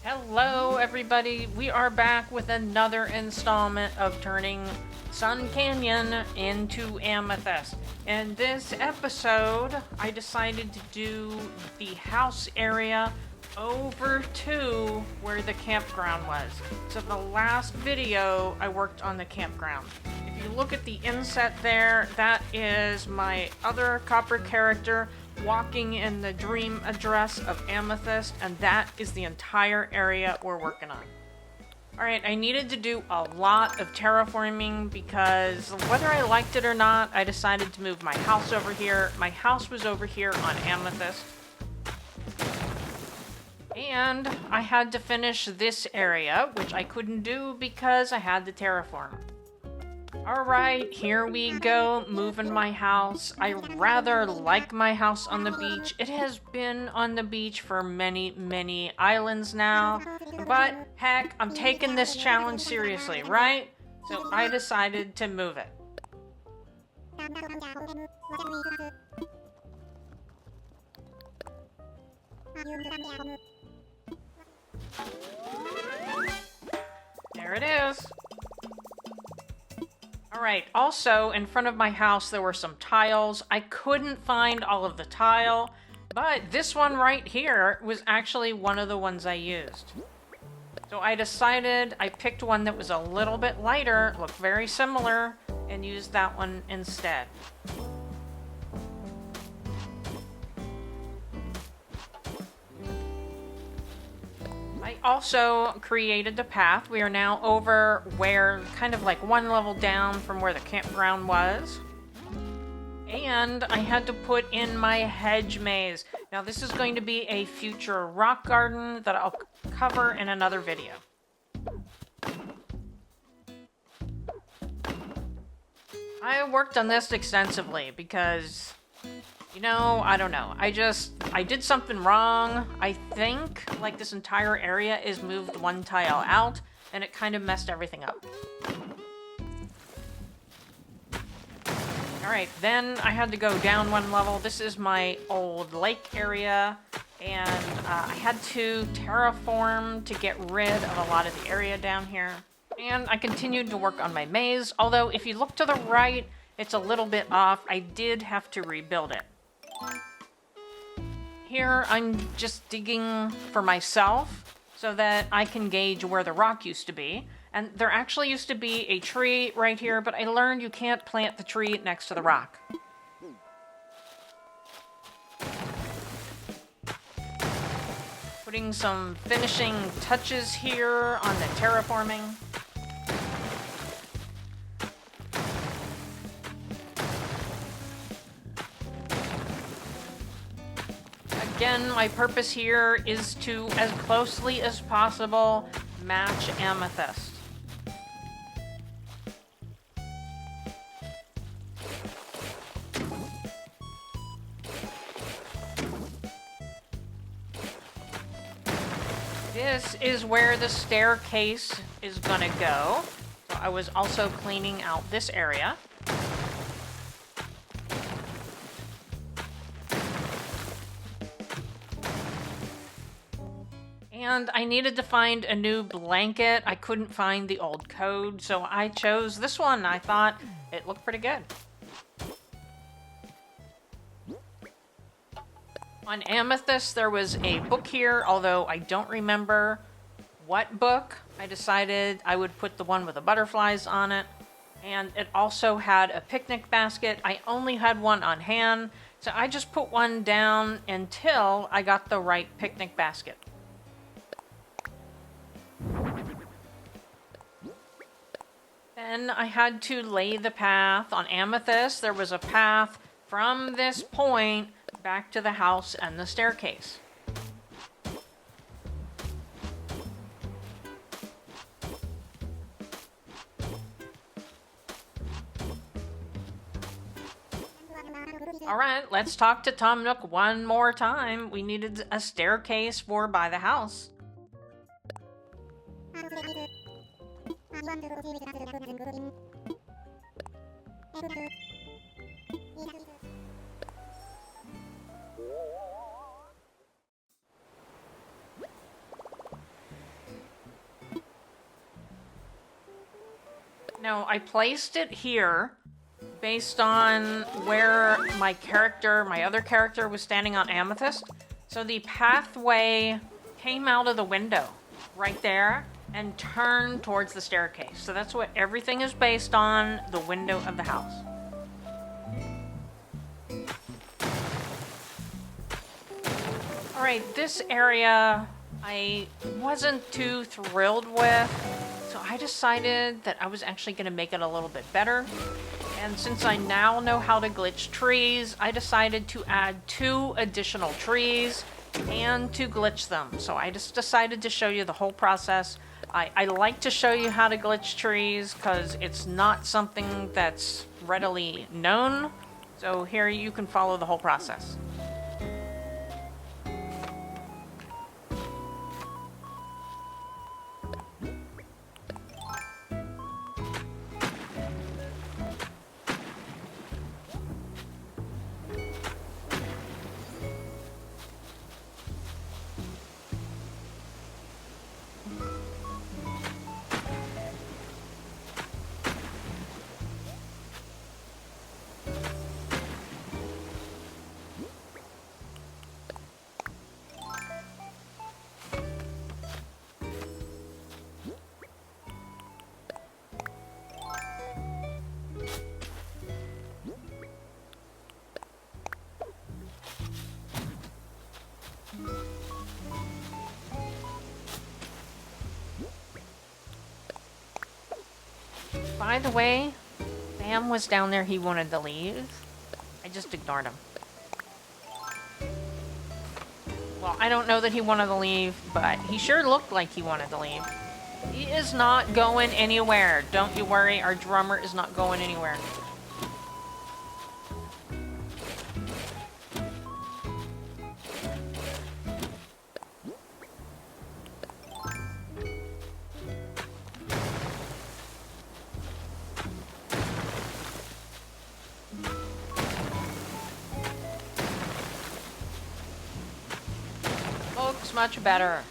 Hello, everybody. We are back with another installment of turning Sun Canyon into Amethyst. In this episode, I decided to do the house area over to where the campground was. So the last video, I worked on the campground. If you look at the inset there, that is my other copper character walking in the dream address of Amethyst, and that is the entire area we're working on. Alright, I needed to do a lot of terraforming because whether I liked it or not, I decided to move my house over here. My house was over here on Amethyst. And I had to finish this area, which I couldn't do because I had to terraform. Alright, here we go, moving my house. I rather like my house on the beach. It has been on the beach for many, many islands now. But, heck, I'm taking this challenge seriously, right? So I decided to move it. There it is. Alright, also, in front of my house there were some tiles. I couldn't find all of the tile, but this one right here was actually one of the ones I used. So I decided I picked one that was a little bit lighter, looked very similar, and used that one instead. I also created the path. We are now over where, kind of like one level down from where the campground was. And I had to put in my hedge maze. Now this is going to be a future rock garden that I'll cover in another video. I worked on this extensively because, you know, I don't know. I did something wrong. I think, like, this entire area is moved one tile out, and it kind of messed everything up. Alright, then I had to go down one level. This is my old lake area, and I had to terraform to get rid of a lot of the area down here. And I continued to work on my maze, although if you look to the right, it's a little bit off. I did have to rebuild it. Here, I'm just digging for myself so that I can gauge where the rock used to be. And there actually used to be a tree right here, but I learned you can't plant the tree next to the rock. Putting some finishing touches here on the terraforming. Again, my purpose here is to, as closely as possible, match Amethyst. This is where the staircase is gonna go. So I was also cleaning out this area. And I needed to find a new blanket. I couldn't find the old code, so I chose this one. I thought it looked pretty good. On Amethyst, there was a book here, although I don't remember what book. I decided I would put the one with the butterflies on it. And it also had a picnic basket. I only had one on hand, so I just put one down until I got the right picnic basket. Then I had to lay the path. On Amethyst, there was a path from this point back to the house and the staircase. Alright, let's talk to Tom Nook one more time. We needed a staircase for by the house. Now, I placed it here based on where my other character was standing on Amethyst. So the pathway came out of the window right there and turned towards the staircase. So that's what everything is based on, the window of the house. All right, this area I wasn't too thrilled with, so I decided that I was actually going to make it a little bit better. And since I now know how to glitch trees, I decided to add 2 additional trees and to glitch them. So I just decided to show you the whole process. I like to show you how to glitch trees because it's not something that's readily known. So here you can follow the whole process. By the way, Sam was down there, he wanted to leave. I just ignored him. Well, I don't know that he wanted to leave, but he sure looked like he wanted to leave. He is not going anywhere. Don't you worry, our drummer is not going anywhere. Looks much better.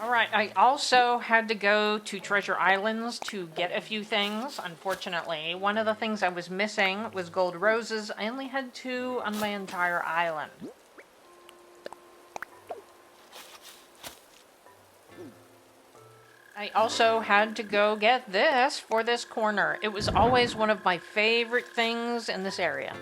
Alright, I also had to go to Treasure Islands to get a few things, unfortunately. One of the things I was missing was gold roses. I only had 2 on my entire island. I also had to go get this for this corner. It was always one of my favorite things in this area.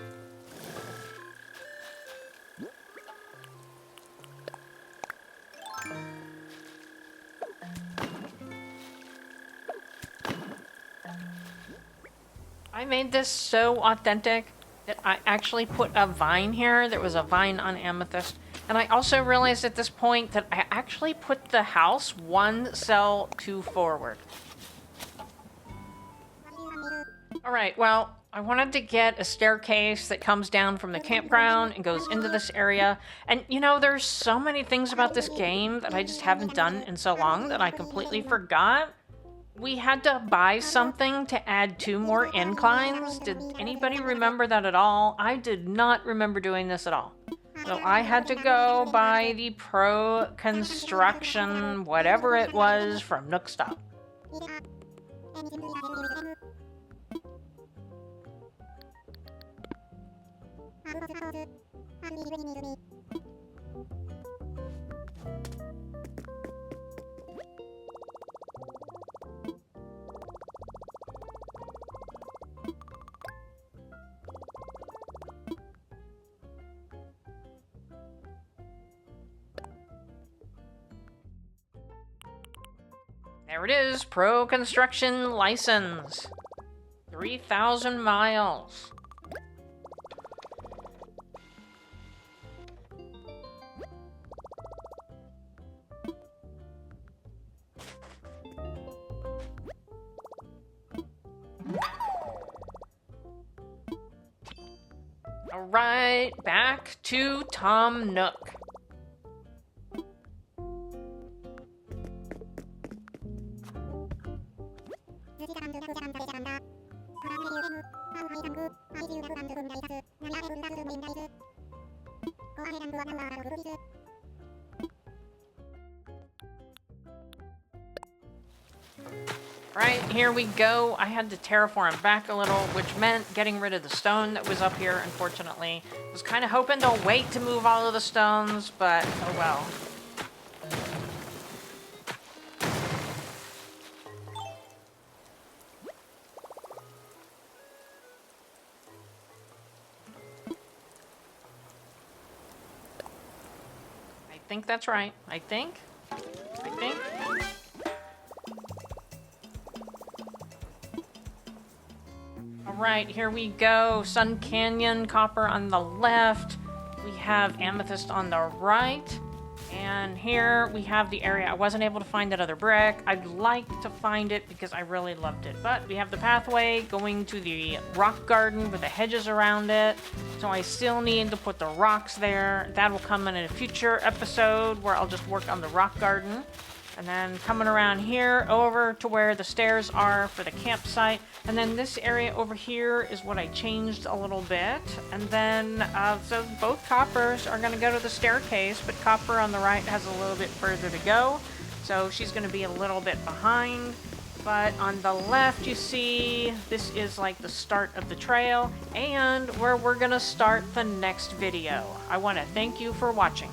I made this so authentic that I actually put a vine here. There was a vine on Amethyst. And I also realized at this point that I actually put the house 1 cell too forward. Alright, well, I wanted to get a staircase that comes down from the campground and goes into this area. And, you know, there's so many things about this game that I just haven't done in so long that I completely forgot. We had to buy something to add 2 more inclines. Did anybody remember that at all? I did not remember doing this at all. So I had to go buy the Pro Construction, whatever it was, from Nook Stop. There it is, Pro Construction License. 3,000 miles. All right, back to Tom Nook. Right, here we go. I had to terraform back a little, which meant getting rid of the stone that was up here, unfortunately. I was kind of hoping to wait to move all of the stones, but oh well. I think that's right. I think. All right, here we go. Sun Canyon, copper on the left. We have amethyst on the right. And here we have the area. I wasn't able to find that other brick. I'd like to find it because I really loved it. But we have the pathway going to the rock garden with the hedges around it. So I still need to put the rocks there. That will come in a future episode where I'll just work on the rock garden. And then coming around here over to where the stairs are for the campsite. And then this area over here is what I changed a little bit. And then, so both coppers are going to go to the staircase, but copper on the right has a little bit further to go. So she's going to be a little bit behind. But on the left, you see, this is like the start of the trail and where we're going to start the next video. I want to thank you for watching.